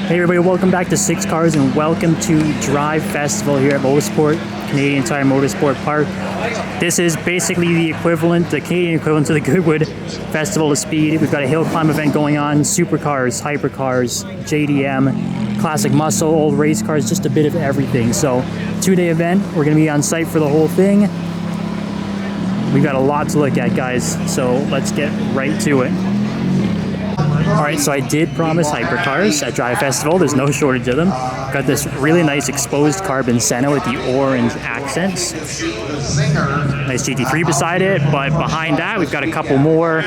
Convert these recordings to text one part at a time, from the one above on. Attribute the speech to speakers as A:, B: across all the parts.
A: Hey everybody, welcome back to Six Cars and welcome to Drive Festival here at Mosport, Canadian Tire Motorsport Park. This is basically the equivalent, the Canadian equivalent to the Goodwood Festival of Speed. We've got a hill climb event going on, supercars, hypercars, JDM, classic muscle, old race cars, just a bit of everything. So, 2-day event, we're going to be on site for the whole thing. We've got a lot to look at, guys, so let's get right to it. Alright, so I did promise hypercars at Drive Festival. There's no shortage of them. Got this really nice exposed carbon Senna with the orange accents. Nice GT3 beside it, but behind that we've got a couple more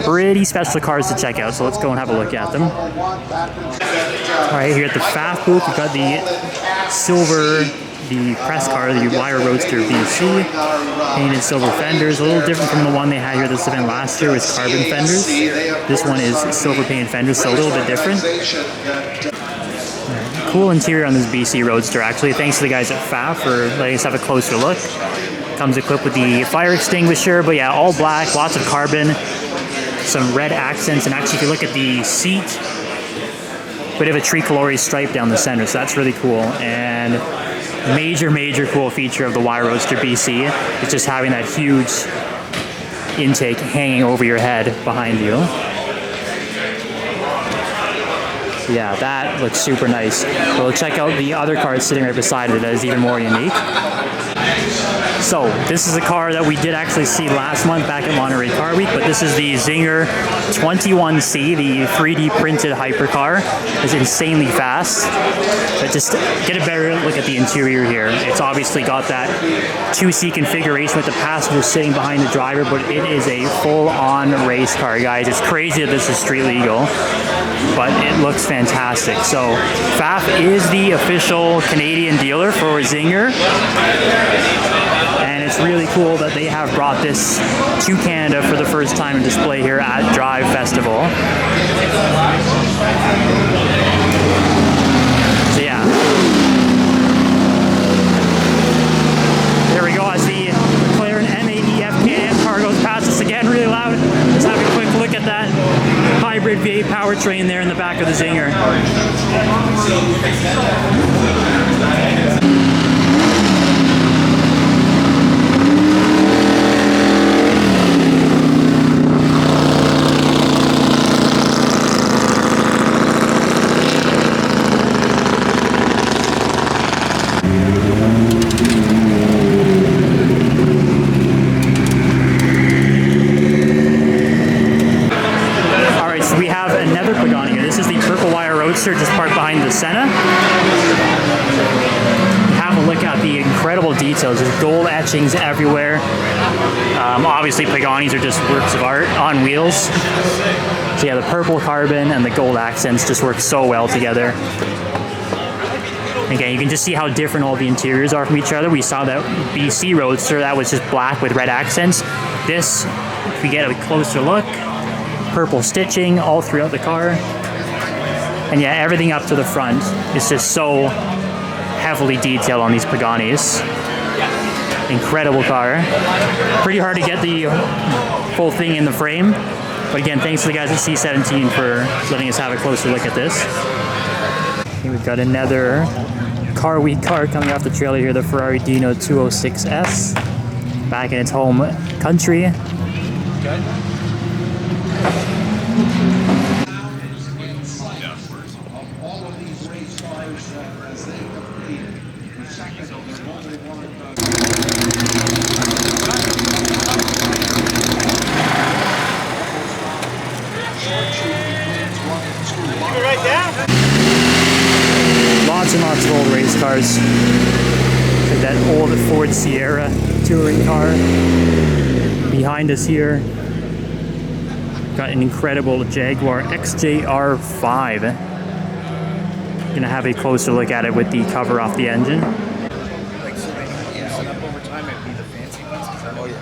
A: pretty special cars to check out. So let's go and have a look at them. Alright, here at the FAF booth, we've got the silver, the press car, the Wire Roadster BC, painted silver fenders, a little different from the one they had here at this event last year with carbon fenders. This one is silver painted fenders, so a little bit different. Cool interior on this BC Roadster, actually. Thanks to the guys at FAF for letting us have a closer look. Comes equipped with the fire extinguisher, but yeah, all black, lots of carbon, some red accents, and actually if you look at the seat, bit of a tricolore stripe down the center, so that's really cool. And major cool feature of the Wire Roadster BC is just having that huge intake hanging over your head behind you. Yeah, that looks super nice. We'll check out the other car sitting right beside it that is even more unique. So, this is a car that we did actually see last month back at Monterey Car Week, but this is the Czinger 21C, the 3D printed hypercar. It's insanely fast. But just get a better look at the interior here. It's obviously got that 2C configuration with the passenger sitting behind the driver, but it is a full-on race car, guys. It's crazy that this is street legal, but it looks fantastic. So, FAF is the official Canadian dealer for Czinger. And it's really cool that they have brought this to Canada for the first time in display here at Drive Festival. So yeah. There we go as the McLaren M80F Can-Am car goes past us again really loud. Let's have a quick look at that hybrid V8 powertrain there in the back of the Czinger. Just parked behind the Senna. Have a look at the incredible details. There's gold etchings everywhere. Obviously Paganis are just works of art on wheels. So yeah, the purple carbon and the gold accents just work so well together. Again, you can just see how different all the interiors are from each other. We saw that BC Roadster, that was just black with red accents. This, if we get a closer look, purple stitching all throughout the car. And yeah, everything up to the front is just so heavily detailed on these Paganis. Incredible car. Pretty hard to get the full thing in the frame. But again, thanks to the guys at C17 for letting us have a closer look at this. Okay, we've got another Car Week car coming off the trailer here, the Ferrari Dino 206S. Back in its home country. Lots and lots of old race cars. Like that old Ford Sierra touring car. Behind us here, got an incredible Jaguar XJR5. Gonna have a closer look at it with the cover off the engine.
B: Like so many set up over time, it'd be the fancy ones. Oh yeah.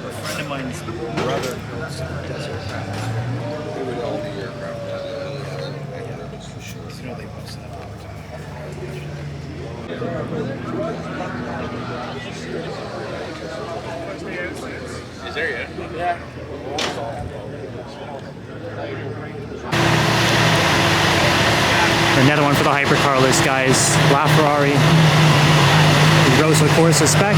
B: A friend of mine's brother built some desert. It would all be aircraft. Yeah, for sure. You know they put set up over time. Yeah, Is there yet? Yeah.
A: Another one for the hypercar list, guys. LaFerrari. The Rosso Corsa spec.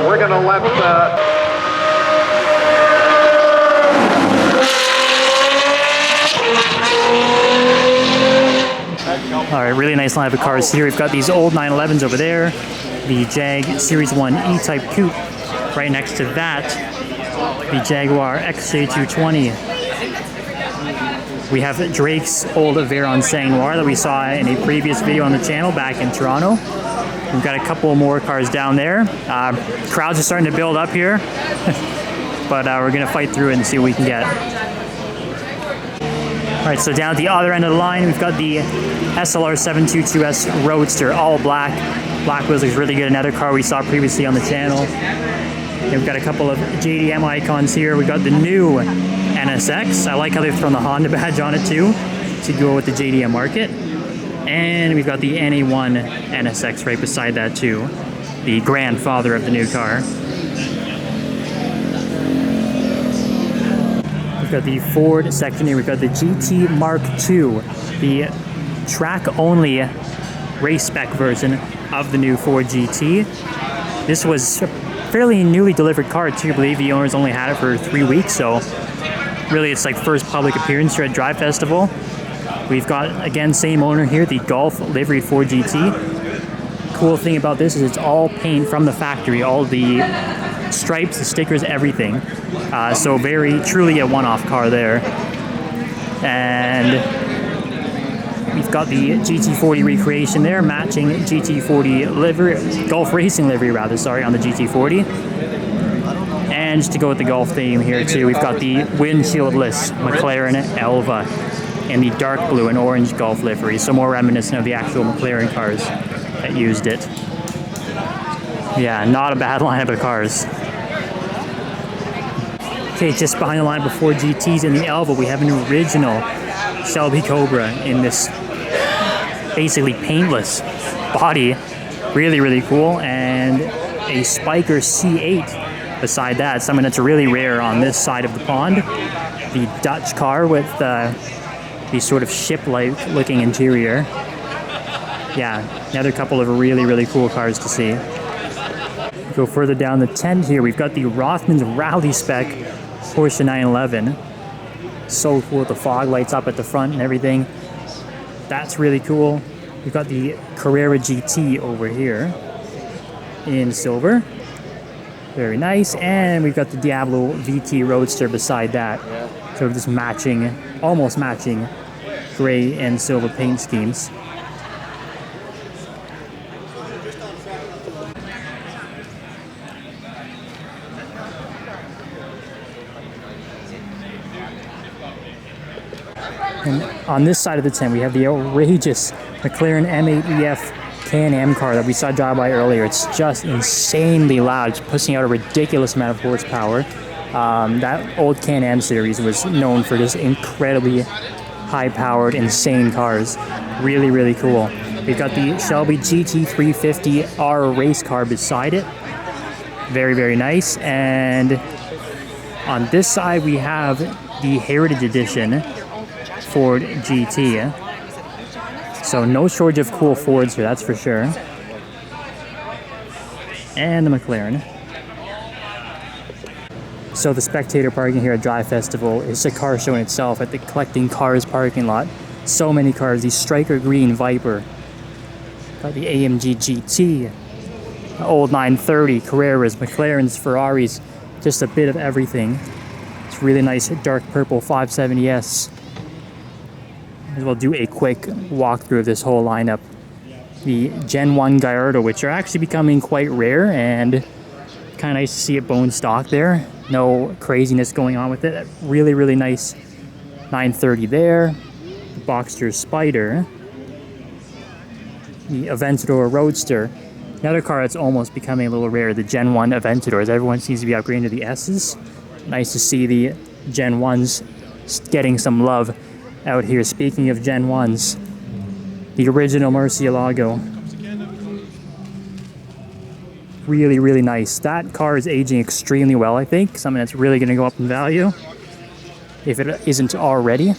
C: We're going to let
A: All right, really nice lineup of cars here. We've got these old 911s over there, the Jag Series 1 E-Type Coupe. Right next to that, the Jaguar XJ220. We have Drake's old Veyron Sang Noir that we saw in a previous video on the channel back in Toronto. We've got a couple more cars down there. Crowds are starting to build up here, but we're gonna fight through it and see what we can get. All right, so down at the other end of the line, we've got the SLR 722S Roadster, all black. Black wheels looks really good. Another car we saw previously on the channel. And we've got a couple of JDM icons here. We've got the new NSX. I like how they've thrown the Honda badge on it too, to go with the JDM market. And we've got the NA1 NSX right beside that too, the grandfather of the new car. We've got the Ford section here. We've got the GT Mark II, the track-only race spec version of the new Ford GT. This was a fairly newly delivered car too. I believe the owners only had it for 3 weeks, so really it's like first public appearance here at Drive Festival. We've got, again, same owner here, the Golf liveried Ford GT. Cool thing about this is it's all paint from the factory, all the stripes, the stickers, everything. So very, truly a one-off car there. And we've got the GT40 recreation there, matching GT40 livery, Golf racing livery rather, sorry, on the GT40. And just to go with the Golf theme here too, we've got the windshieldless McLaren Elva in the dark blue and orange Golf livery, so more reminiscent of the actual McLaren cars that used it. Yeah, not a bad lineup of cars. Okay, just behind the line before GTs in the Elva, we have an original Shelby Cobra in this basically paintless body. Really, really cool. And a Spiker C8 beside that, something that's really rare on this side of the pond. The Dutch car with the sort of ship-like looking interior. Yeah, another couple of really, really cool cars to see. Go further down the tent here, we've got the Rothmans Rally spec Porsche 911. So cool with the fog lights up at the front and everything. That's really cool. We've got the Carrera GT over here in silver. Very nice. And we've got the Diablo VT Roadster beside that. Sort of just matching, almost matching gray and silver paint schemes. And on this side of the tent, we have the outrageous McLaren M8EF Can-Am car that we saw drive by earlier. It's just insanely loud. It's pushing out a ridiculous amount of horsepower. That old Can-Am series was known for just incredibly high-powered, insane cars. Really, really cool. We've got the Shelby GT350R race car beside it. Very, very nice. And on this side, we have the Heritage Edition Ford GT. So no shortage of cool Fords here, that's for sure. And the McLaren. So the spectator parking here at Drive Festival is a car show in itself at the Collecting Cars parking lot. So many cars, the Striker Green Viper, got the AMG GT, old 930, Carreras, McLarens, Ferraris, just a bit of everything. It's really nice dark purple 570S. As well do a quick walkthrough of this whole lineup. The Gen 1 Gallardo, which are actually becoming quite rare, and kind of nice to see it bone stock there. No craziness going on with it. Really, really nice 930 there. The Boxster Spider. The Aventador Roadster. Another car that's almost becoming a little rare, the Gen 1 Aventadors. Everyone seems to be upgrading to the S's. Nice to see the Gen 1s getting some love out here. Speaking of Gen 1s, the original Murcielago. Really, really nice. That car is aging extremely well, I think. Something that's really going to go up in value, if it isn't already.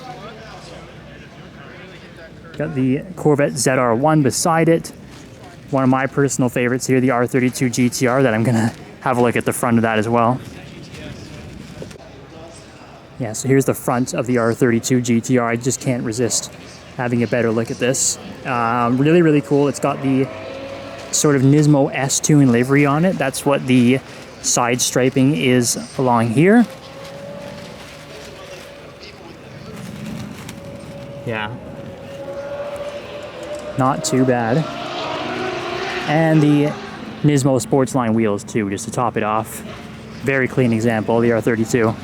A: Got the Corvette ZR1 beside it. One of my personal favorites here, the R32 GTR, that I'm going to have a look at the front of that as well. Yeah, so here's the front of the R32 GTR. I just can't resist having a better look at this. Really, really cool. It's got the sort of Nismo S-Tune livery on it. That's what the side striping is along here. Yeah. Not too bad. And the Nismo Sportsline wheels too, just to top it off. Very clean example, the R32.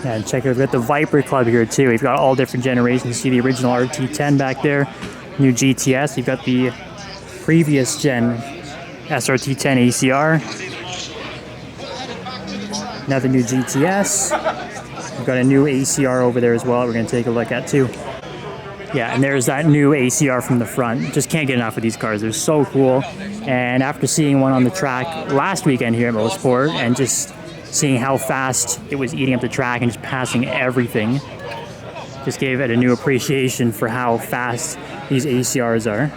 A: And check out, we've got the Viper Club here too. We've got all different generations. You see the original RT10 back there, new GTS. You've got the previous gen SRT10 ACR. Another new GTS. We've got a new ACR over there as well we're going to take a look at too. Yeah, and there's that new ACR from the front. Just can't get enough of these cars. They're so cool. And after seeing one on the track last weekend here at Mosport and just seeing how fast it was eating up the track and just passing everything, just gave it a new appreciation for how fast these ACRs are.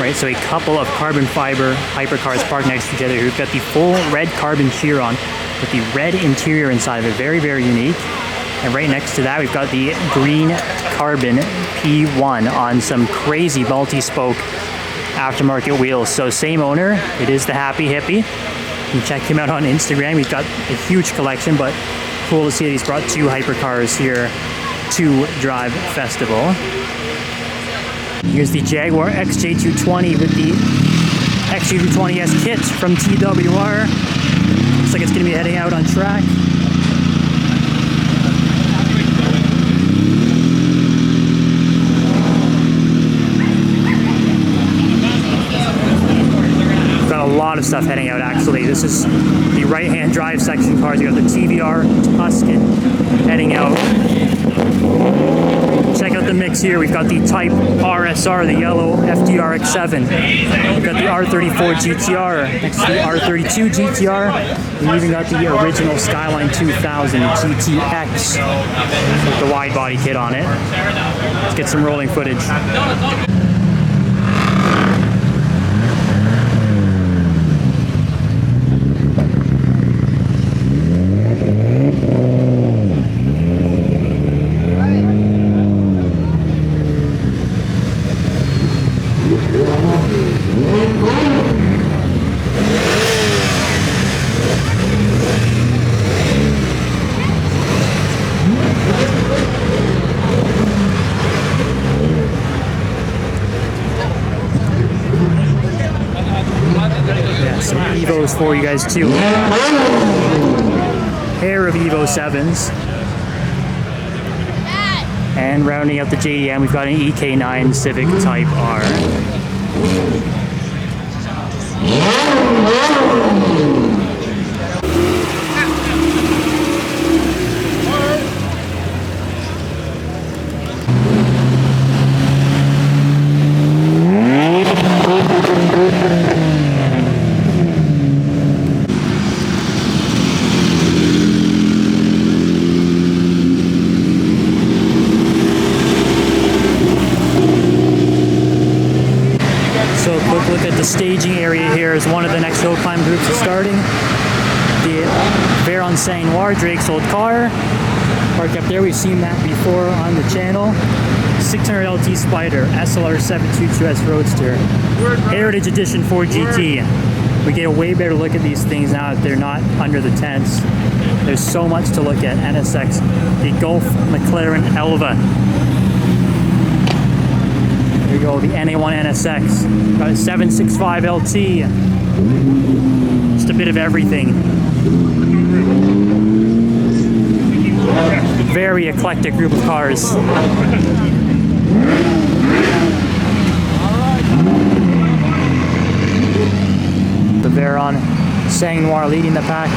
A: Right, so a couple of carbon fiber Hypercars parked next to each other. We've got the full red carbon Chiron with the red interior inside of it. Very, very unique. And right next to that, we've got the green carbon P1 on some crazy multi-spoke aftermarket wheels. So same owner, it is the Happy Hippie. You can check him out on Instagram. He's got a huge collection, but cool to see that he's brought two Hypercars here to Drive Festival. Here's the Jaguar XJ220 with the XJ220S kit from TWR. Looks like it's going to be heading out on track. A lot of stuff heading out actually. This is the right-hand drive section cars. You got the TVR Tuscan heading out. Check out the mix here. We've got the Type RSR, the yellow FDR X7. We've got the R34 GTR next to the R32 GTR. We even got the original Skyline 2000 GTX with the wide body kit on it. Let's get some rolling footage. For you guys too. Pair of Evo 7s. And rounding out the JDM, we've got an EK9 Civic Type R. Staging area here as one of the next hill climb groups is starting. The Veron Saint-Noir Drake's old car parked up there. We've seen that before on the channel. 600 LT Spider SLR 722S Roadster Heritage Edition 4GT. We get a way better look at these things now that they're not under the tents. There's so much to look at. NSX, the Golf McLaren Elva. There you go, the NA1 NSX. Got a 765 LT. Just a bit of everything. Very eclectic group of cars. The Veyron Sang Noir leading the pack.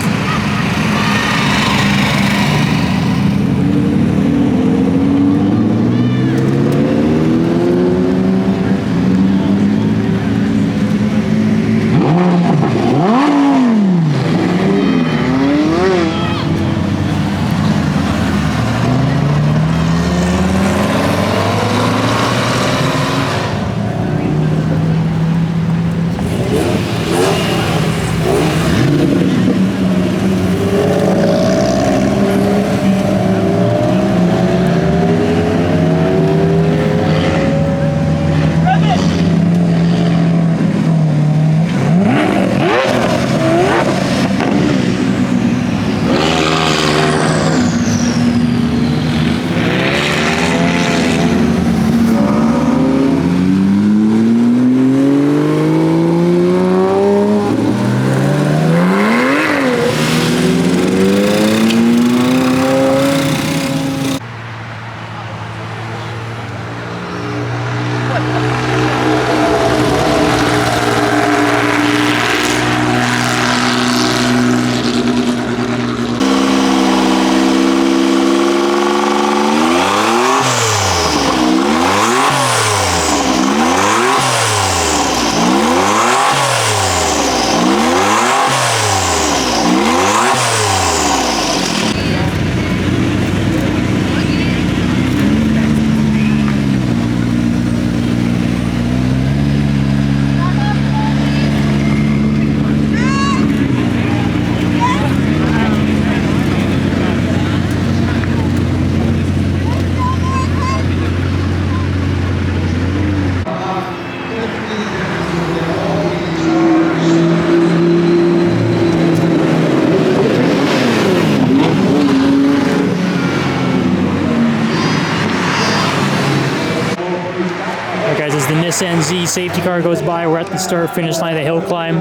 A: Nissan Z safety car goes by. We're at the start finish line of the hill climb,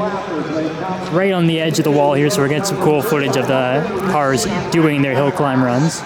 A: right on the edge of the wall here, so we're getting some cool footage of the cars doing their hill climb runs.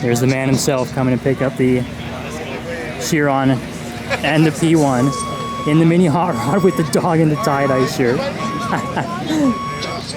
A: There's the man himself coming to pick up the Chiron and the P1 in the mini hot rod with the dog in the tie-dye shirt.